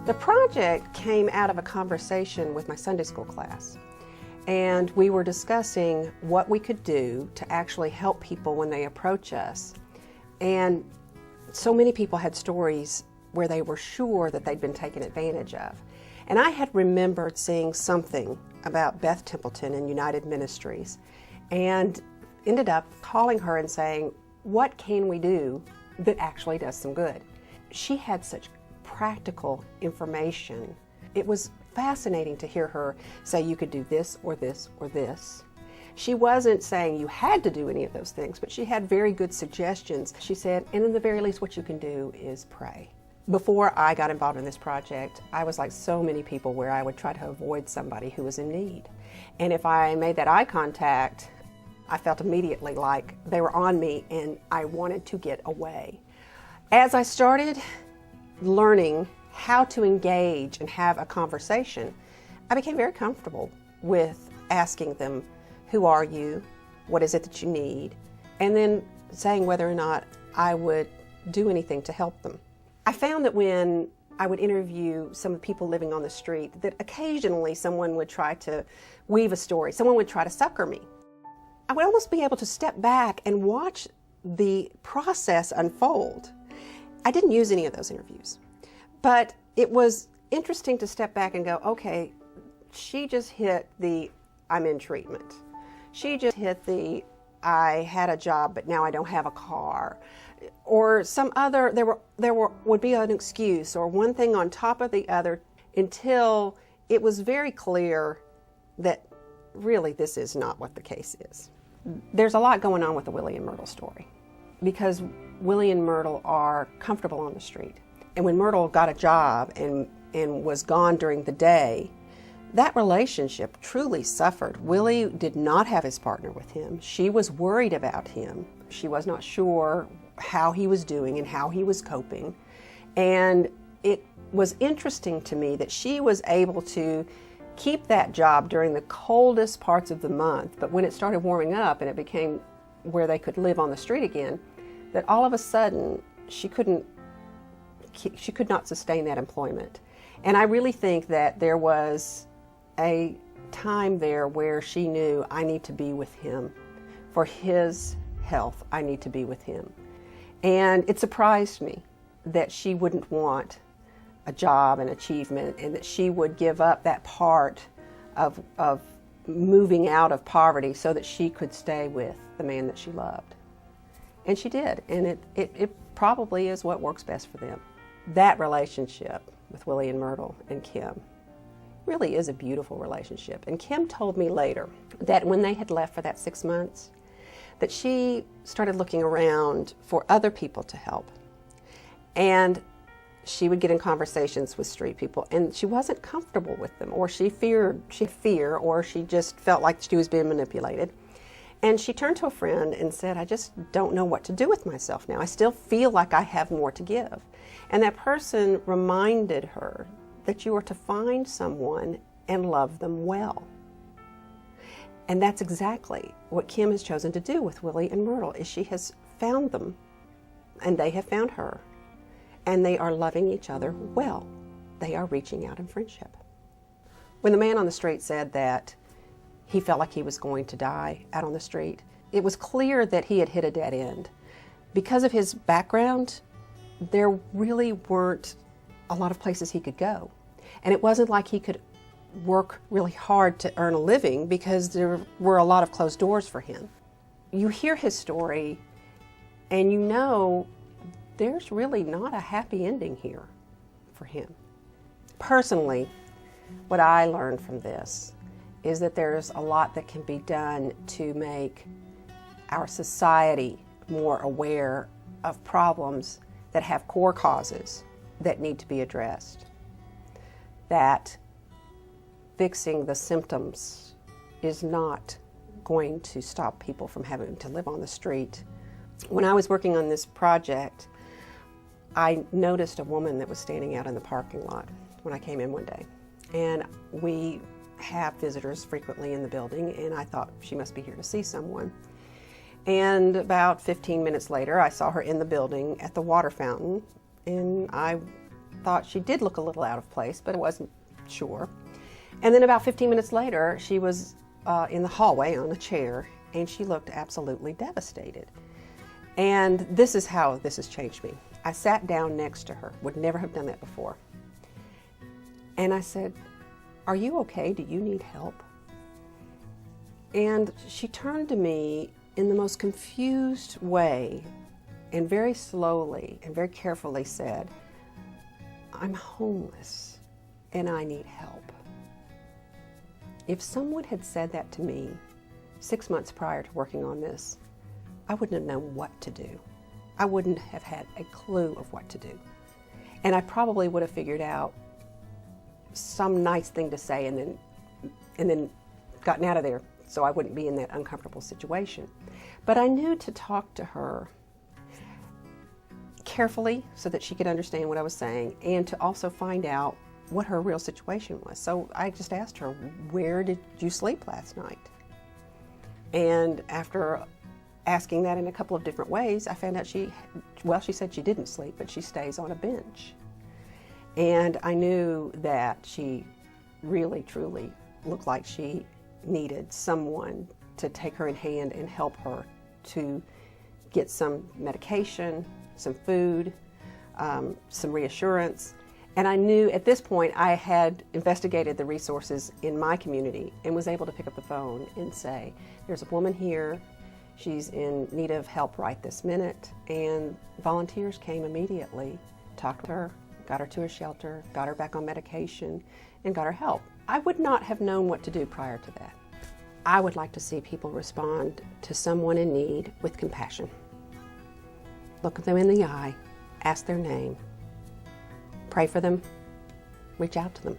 The project came out of a conversation with my Sunday school class, and we were discussing what we could do to actually help people when they approach us. And so many people had stories where they were sure that they'd been taken advantage of. And I had remembered seeing something about Beth Templeton in United Ministries, and ended up calling her and saying, what can we do that actually does some good? She had such practical information. It was fascinating to hear her say you could do this or this or this. She wasn't saying you had to do any of those things, but she had very good suggestions. She said, and in the very least what you can do is pray. Before I got involved in this project, I was like so many people where I would try to avoid somebody who was in need. And if I made that eye contact, I felt immediately like they were on me and I wanted to get away. As I started learning how to engage and have a conversation, I became very comfortable with asking them, who are you? What is it that you need? And then saying whether or not I would do anything to help them. I found that when I would interview some of the people living on the street, that occasionally someone would try to weave a story, someone would try to sucker me. I would almost be able to step back and watch the process unfold. I didn't use any of those interviews, but it was interesting to step back and go, okay, she just hit the I'm in treatment. She just hit the I had a job but now I don't have a car, or some other, would be an excuse or one thing on top of the other until it was very clear that really this is not what the case is. There's a lot going on with the Willie and Myrtle story, because Willie and Myrtle are comfortable on the street. And when Myrtle got a job and was gone during the day, that relationship truly suffered. Willie did not have his partner with him. She was worried about him. She was not sure how he was doing and how he was coping. And it was interesting to me that she was able to keep that job during the coldest parts of the month, but when it started warming up and it became where they could live on the street again, that all of a sudden she could not sustain that employment. And I really think that there was a time there where she knew, I need to be with him. For his health, I need to be with him. And it surprised me that she wouldn't want a job and achievement, and that she would give up that part of moving out of poverty so that she could stay with the man that she loved. And she did, and it probably is what works best for them. That relationship with Willie and Myrtle and Kim really is a beautiful relationship. And Kim told me later that when they had left for that 6 months, that she started looking around for other people to help. And she would get in conversations with street people, and she wasn't comfortable with them, or she feared, or she just felt like she was being manipulated. And she turned to a friend and said, I just don't know what to do with myself now. I still feel like I have more to give. And that person reminded her that you are to find someone and love them well. And that's exactly what Kim has chosen to do with Willie and Myrtle, is she has found them, and they have found her. And they are loving each other well. They are reaching out in friendship. When the man on the street said that he felt like he was going to die out on the street, it was clear that he had hit a dead end. Because of his background, there really weren't a lot of places he could go. And it wasn't like he could work really hard to earn a living, because there were a lot of closed doors for him. You hear his story and you know there's really not a happy ending here for him. Personally, what I learned from this is that there's a lot that can be done to make our society more aware of problems that have core causes that need to be addressed. That fixing the symptoms is not going to stop people from having to live on the street. When I was working on this project, I noticed a woman that was standing out in the parking lot when I came in one day. And we have visitors frequently in the building, and I thought she must be here to see someone. And about 15 minutes later, I saw her in the building at the water fountain, and I thought she did look a little out of place, but I wasn't sure. And then about 15 minutes later, she was in the hallway on a chair, and she looked absolutely devastated. And this is how this has changed me. I sat down next to her, would never have done that before. And I said, "Are you okay? Do you need help?" And she turned to me in the most confused way and very slowly and very carefully said, "I'm homeless and I need help." If someone had said that to me 6 months prior to working on this, I wouldn't have known what to do. I wouldn't have had a clue of what to do. And I probably would have figured out some nice thing to say and then gotten out of there so I wouldn't be in that uncomfortable situation. But I knew to talk to her carefully so that she could understand what I was saying, and to also find out what her real situation was. So I just asked her, "Where did you sleep last night?" And after asking that in a couple of different ways, I found out she said she didn't sleep, but she stays on a bench. And I knew that she really, truly looked like she needed someone to take her in hand and help her to get some medication, some food, some reassurance. And I knew at this point I had investigated the resources in my community and was able to pick up the phone and say, "There's a woman here, she's in need of help right this minute." And volunteers came immediately, talked to her, got her to a shelter, got her back on medication, and got her help. I would not have known what to do prior to that. I would like to see people respond to someone in need with compassion. Look them in the eye, ask their name, pray for them, reach out to them.